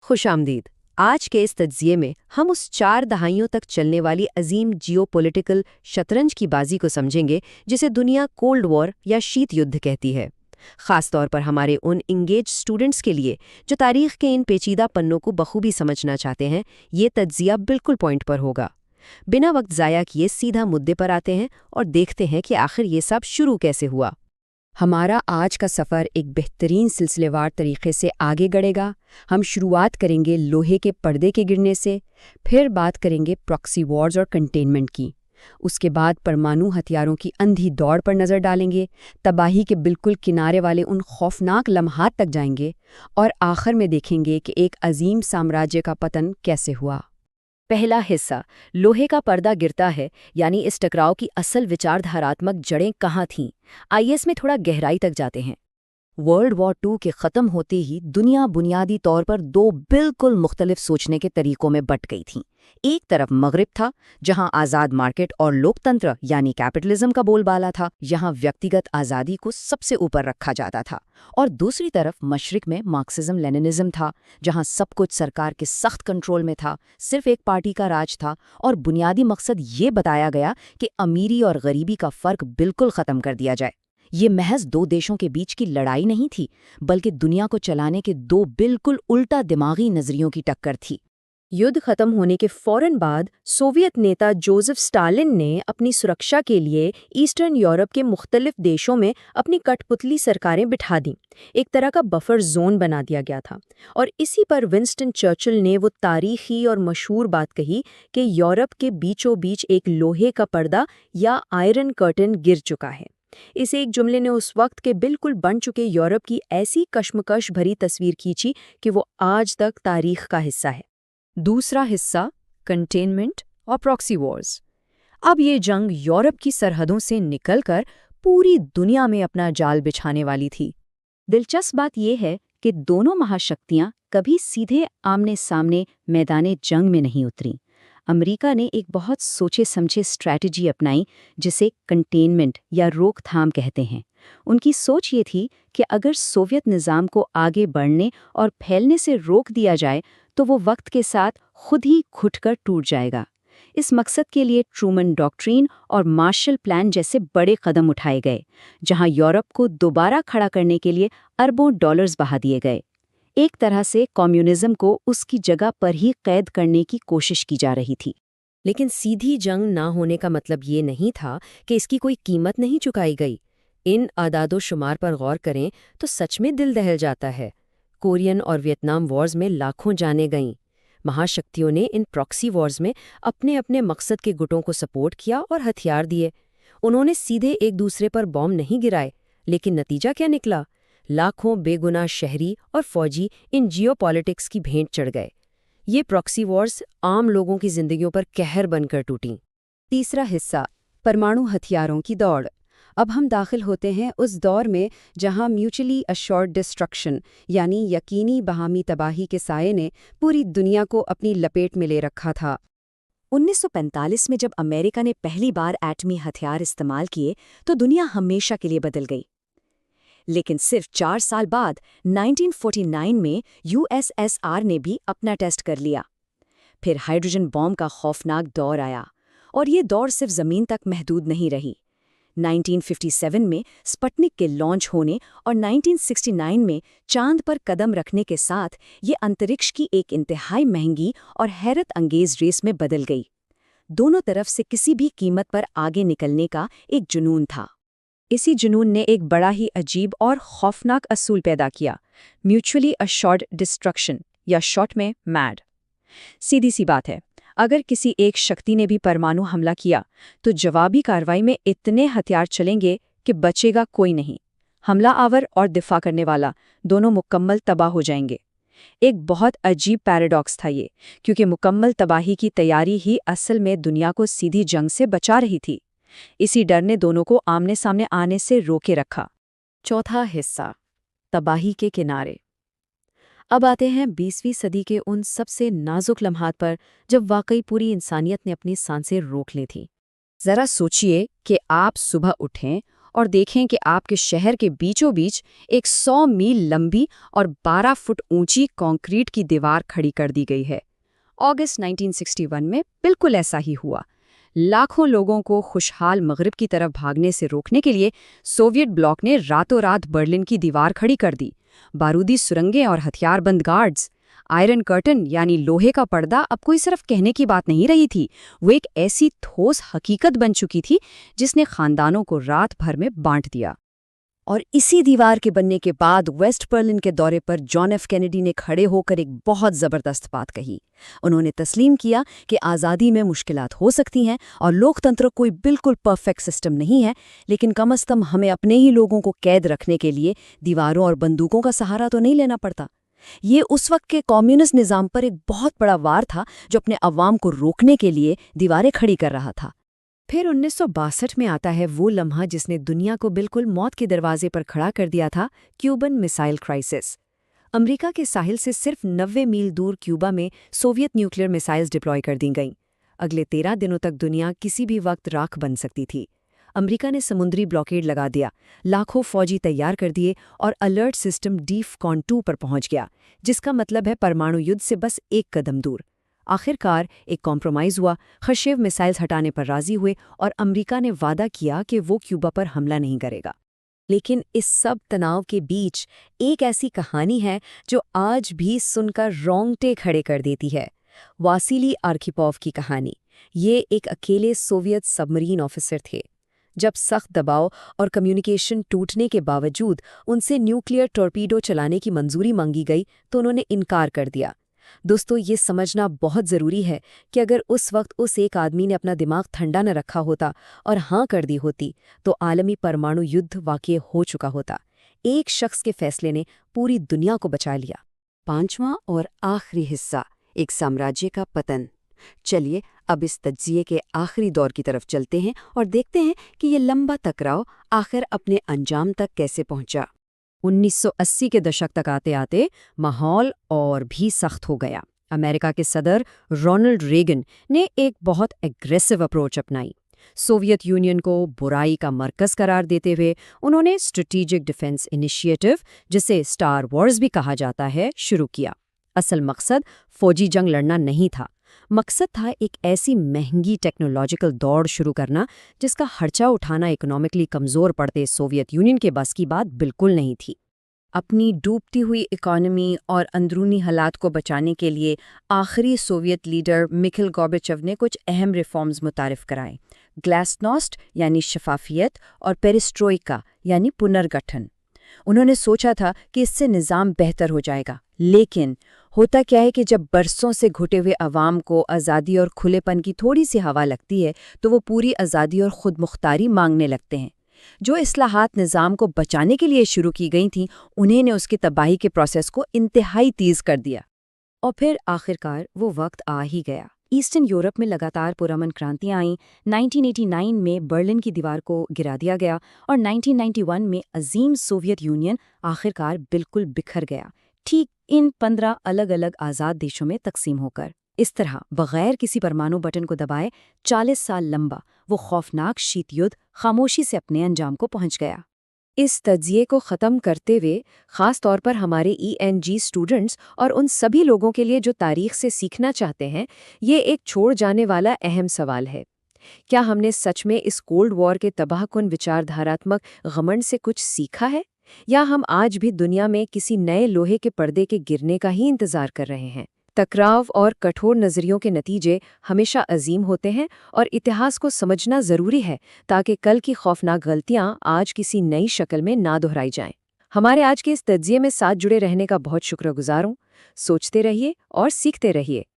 खुशामदीद। आज के इस तज्जिये में हम उस 4 दहाइयों तक चलने वाली अजीम जियोपॉलिटिकल शतरंज की बाजी को समझेंगे जिसे दुनिया कोल्ड वॉर या शीत युद्ध कहती है। ख़ास तौर पर हमारे उन इंगेज स्टूडेंट्स के लिए जो तारीख़ के इन पेचीदा पन्नों को बखूबी समझना चाहते हैं, ये तज्जिया बिल्कुल पॉइंट पर होगा। बिना वक्त ज़ाया किए सीधा मुद्दे पर आते हैं और देखते हैं कि आखिर ये सब शुरू कैसे हुआ। हमारा आज का सफ़र एक बेहतरीन सिलसिलेवार तरीके से आगे बढ़ेगा। हम शुरुआत करेंगे लोहे के पर्दे के गिरने से, फिर बात करेंगे प्रॉक्सी वॉर्स और कंटेनमेंट की। उसके बाद परमाणु हथियारों की अंधी दौड़ पर नज़र डालेंगे, तबाही के बिल्कुल किनारे वाले उन खौफनाक लम्हात तक जाएंगे और आखिर में देखेंगे कि एक अजीम साम्राज्य का पतन कैसे हुआ। पहला हिस्सा, लोहे का पर्दा गिरता है, यानी इस टकराव की असल विचारधारात्मक जड़ें कहाँ थीं। आइए इसमें थोड़ा गहराई तक जाते हैं। वर्ल्ड वॉर II के ख़त्म होते ही दुनिया बुनियादी तौर पर 2 बिल्कुल मुख्तलिफ सोचने के तरीकों में बट गई थी। एक तरफ मगरिब था, जहां आज़ाद मार्केट और लोकतंत्र यानी कैपिटलिज्म का बोलबाला था, यहां व्यक्तिगत आज़ादी को सबसे ऊपर रखा जाता था। और दूसरी तरफ मशरिक में मार्क्सिज्म लेनिनिज्म था, जहां सब कुछ सरकार के सख्त कंट्रोल में था, सिर्फ एक पार्टी का राज था और बुनियादी मकसद ये बताया गया कि अमीरी और गरीबी का फ़र्क बिल्कुल ख़त्म कर दिया जाए। ये महज 2 देशों के बीच की लड़ाई नहीं थी, बल्कि दुनिया को चलाने के 2 बिल्कुल उल्टा दिमागी नजरियों की टक्कर थी। युद्ध खत्म होने के फौरन बाद सोवियत नेता जोसेफ स्टालिन ने अपनी सुरक्षा के लिए ईस्टर्न यूरोप के मुख्तलिफ देशों में अपनी कठपुतली सरकारें बिठा दीं। एक तरह का बफर जोन बना दिया गया था। और इसी पर विंस्टन चर्चिल ने वो तारीखी और मशहूर बात कही कि यूरोप के बीचों बीच एक लोहे का पर्दा या आयरन कर्टन गिर चुका है। इस एक जुमले ने उस वक्त के बिल्कुल बन चुके यूरोप की ऐसी कश्मकश भरी तस्वीर खींची कि वो आज तक तारीख का हिस्सा है। दूसरा हिस्सा, कंटेनमेंट और प्रॉक्सी वॉर्स। अब ये जंग यूरोप की सरहदों से निकलकर पूरी दुनिया में अपना जाल बिछाने वाली थी। दिलचस्प बात यह है कि दोनों महाशक्तियां कभी सीधे आमने सामने मैदाने जंग में नहीं उतरीं। अमेरिका ने एक बहुत सोचे समझे स्ट्रैटेजी अपनाई जिसे कंटेनमेंट या रोकथाम कहते हैं। उनकी सोच ये थी कि अगर सोवियत निज़ाम को आगे बढ़ने और फैलने से रोक दिया जाए तो वो वक्त के साथ खुद ही घुटकर टूट जाएगा। इस मकसद के लिए ट्रूमन डॉक्ट्रिन और मार्शल प्लान जैसे बड़े कदम उठाए गए, जहां यूरोप को दोबारा खड़ा करने के लिए अरबों डॉलर्स बहा दिए गए। एक तरह से कम्युनिज्म को उसकी जगह पर ही कैद करने की कोशिश की जा रही थी। लेकिन सीधी जंग ना होने का मतलब ये नहीं था कि इसकी कोई कीमत नहीं चुकाई गई। इन आदादो-शुमार पर गौर करें तो सच में दिल दहल जाता है। कोरियन और वियतनाम वॉर्स में लाखों जानें गईं। महाशक्तियों ने इन प्रॉक्सी वॉर्स में अपने अपने मकसद के गुटों को सपोर्ट किया और हथियार दिए। उन्होंने सीधे एक दूसरे पर बॉम्ब नहीं गिराए, लेकिन नतीजा क्या निकला? लाखों बेगुनाह शहरी और फौजी इन जियोपॉलिटिक्स की भेंट चढ़ गए। ये प्रॉक्सी वॉर्स आम लोगों की जिंदगियों पर कहर बनकर टूटीं। तीसरा हिस्सा, परमाणु हथियारों की दौड़। अब हम दाखिल होते हैं उस दौर में जहां म्यूचुअली अश्योर्ड डिस्ट्रक्शन यानी यकीनी बाहमी तबाही के साये ने पूरी दुनिया को अपनी लपेट में ले रखा था। 1945 में जब अमेरिका ने पहली बार एटमी हथियार इस्तेमाल किए तो दुनिया हमेशा के लिए बदल गई। लेकिन सिर्फ 4 साल बाद 1949 में यूएसएसआर ने भी अपना टेस्ट कर लिया। फिर हाइड्रोजन बॉम्ब का खौफनाक दौर आया और ये दौर सिर्फ ज़मीन तक महदूद नहीं रही। 1957 में स्पुतनिक के लॉन्च होने और 1969 में चांद पर कदम रखने के साथ ये अंतरिक्ष की एक इंतहाई महंगी और हैरत अंगेज रेस में बदल गई। दोनों तरफ से किसी भी कीमत पर आगे निकलने का एक जुनून था। इसी जुनून ने एक बड़ा ही अजीब और खौफनाक असूल पैदा किया, म्यूचुअली अश्योर्ड डिस्ट्रक्शन या शॉर्ट में मैड। सीधी सी बात है, अगर किसी एक शक्ति ने भी परमाणु हमला किया तो जवाबी कार्रवाई में इतने हथियार चलेंगे कि बचेगा कोई नहीं। हमला आवर और दिफा करने वाला दोनों मुकम्मल तबाह हो जाएंगे। एक बहुत अजीब पैराडॉक्स था ये, क्योंकि मुकम्मल तबाही की तैयारी ही असल में दुनिया को सीधी जंग से बचा रही थी। इसी डर ने दोनों को आमने सामने आने से रोके रखा। चौथा हिस्सा, तबाही के किनारे। अब आते हैं 20वीं सदी के उन सबसे नाजुक लम्हात पर जब वाकई पूरी इंसानियत ने अपनी सांसें रोक ली थी। ज़रा सोचिए कि आप सुबह उठें और देखें कि आपके शहर के बीचों बीच एक 100 मील लंबी और 12 फुट ऊंची कंक्रीट की दीवार खड़ी कर दी गई है। अगस्त 1961 में बिल्कुल ऐसा ही हुआ। लाखों लोगों को खुशहाल मगरिब की तरफ भागने से रोकने के लिए सोवियत ब्लॉक ने रातों रात बर्लिन की दीवार खड़ी कर दी। बारूदी सुरंगें और हथियारबंद गार्ड्स। आयरन कर्टन यानी लोहे का पर्दा अब कोई सिर्फ कहने की बात नहीं रही थी, वो एक ऐसी ठोस हकीकत बन चुकी थी जिसने खानदानों को रात भर में बांट दिया। और इसी दीवार के बनने के बाद वेस्ट बर्लिन के दौरे पर जॉन एफ कैनेडी ने खड़े होकर एक बहुत ज़बरदस्त बात कही। उन्होंने तस्लीम किया कि आज़ादी में मुश्किलात हो सकती हैं और लोकतंत्र कोई बिल्कुल परफेक्ट सिस्टम नहीं है, लेकिन कम अज़ कम हमें अपने ही लोगों को कैद रखने के लिए दीवारों और बंदूकों का सहारा तो नहीं लेना पड़ता। ये उस वक्त के कम्युनिस्ट निज़ाम पर एक बहुत बड़ा वार था जो अपने अवाम को रोकने के लिए दीवारें खड़ी कर रहा था। फिर 1962 में आता है वो लम्हा जिसने दुनिया को बिल्कुल मौत के दरवाजे पर खड़ा कर दिया था, क्यूबन मिसाइल क्राइसिस। अमेरिका के साहिल से सिर्फ 90 मील दूर क्यूबा में सोवियत न्यूक्लियर मिसाइल्स डिप्लॉय कर दी गईं। अगले 13 दिनों तक दुनिया किसी भी वक्त राख बन सकती थी। अमेरिका ने समुद्री ब्लॉकेड लगा दिया, लाखों फौजी तैयार कर दिए और अलर्ट सिस्टम डीफकॉन 2 पर पहुंच गया, जिसका मतलब है परमाणु युद्ध से बस एक कदम दूर। आखिरकार एक कॉम्प्रोमाइज़ हुआ, ख़र्शेव मिसाइल्स हटाने पर राज़ी हुए और अमेरिका ने वादा किया कि वो क्यूबा पर हमला नहीं करेगा। लेकिन इस सब तनाव के बीच एक ऐसी कहानी है जो आज भी सुनकर रोंगटे खड़े कर देती है। वासिली आर्खिपोव की कहानी। ये एक अकेले सोवियत सबमरीन ऑफिसर थे। जब सख्त दबाव और कम्युनिकेशन टूटने के बावजूद उनसे न्यूक्लियर टॉर्पीडो चलाने की मंजूरी मांगी गई तो उन्होंने इनकार कर दिया। दोस्तों, ये समझना बहुत ज़रूरी है कि अगर उस वक्त उस एक आदमी ने अपना दिमाग ठंडा न रखा होता और हाँ कर दी होती तो आलमी परमाणु युद्ध वाक़ई हो चुका होता। एक शख्स के फैसले ने पूरी दुनिया को बचा लिया। 5वां और आखिरी हिस्सा, एक साम्राज्य का पतन। चलिए अब इस तज्जिए के आखिरी दौर की तरफ चलते हैं और देखते हैं कि ये लंबा टकराव आखिर अपने अंजाम तक कैसे पहुंचा। 1980 के दशक तक आते आते माहौल और भी सख्त हो गया। अमेरिका के सदर रोनाल्ड रेगन ने एक बहुत एग्रेसिव अप्रोच अपनाई। सोवियत यूनियन को बुराई का मरकज़ करार देते हुए उन्होंने स्ट्रेटेजिक डिफेंस इनिशिएटिव, जिसे स्टार वॉर्स भी कहा जाता है, शुरू किया। असल मकसद फौजी जंग लड़ना नहीं था। मकसद था एक ऐसी महंगी टेक्नोलॉजिकल दौड़ शुरू करना जिसका खर्चा उठाना इकोनॉमिकली कमज़ोर पड़ते सोवियत यूनियन के बस की बात बिल्कुल नहीं थी। अपनी डूबती हुई इकोनॉमी और अंदरूनी हालात को बचाने के लिए आखिरी सोवियत लीडर मिखाइल गोर्बाचेव ने कुछ अहम रिफॉर्म्स मुतारिफ कराए। ग्लासनोस्ट यानी शफाफियत और पेरिस्ट्रोइका यानी पुनर्गठन। उन्होंने सोचा था कि इससे निज़ाम बेहतर हो जाएगा, लेकिन होता क्या है कि जब बरसों से घुटे हुए अवाम को आज़ादी और खुलेपन की थोड़ी सी हवा लगती है तो वो पूरी आज़ादी और खुद मुख्तारी मांगने लगते हैं। जो इस्लाहात निज़ाम को बचाने के लिए शुरू की गई थीं, उन्हें ने उसकी तबाही के प्रोसेस को इंतहाई तेज़ कर दिया। और फिर आखिरकार वो वक्त आ ही गया। ईस्टर्न यूरोप में लगातार पुरअमन क्रांतियाँ आईं। 1989 में बर्लिन की दीवार को गिरा दिया गया और 1991 में अजीम सोवियत यूनियन आखिरकार बिल्कुल बिखर गया, ठीक इन 15 अलग अलग आज़ाद देशों में तकसीम होकर। इस तरह बग़ैर किसी परमाणु बटन को दबाए 40 साल लंबा वो खौफनाक शीत युद्ध खामोशी से अपने अंजाम को पहुंच गया। इस तज्जिए को ख़त्म करते हुए ख़ास तौर पर हमारे ENG स्टूडेंट्स और उन सभी लोगों के लिए जो तारीख़ से सीखना चाहते हैं, ये एक छोड़ जाने वाला अहम सवाल है। क्या हमने सच में इस कोल्ड वॉर के तबाहकुन विचारधारात्मक घमंड से कुछ सीखा है, या हम आज भी दुनिया में किसी नए लोहे के पर्दे के गिरने का ही इंतज़ार कर रहे हैं? टकराव और कठोर नज़रियों के नतीजे हमेशा अजीम होते हैं और इतिहास को समझना ज़रूरी है ताकि कल की खौफनाक गलतियां आज किसी नई शक्ल में ना दोहराई जाएं। हमारे आज के इस तज्जिए में साथ जुड़े रहने का बहुत शुक्रगुजार हूँ। सोचते रहिए और सीखते रहिए।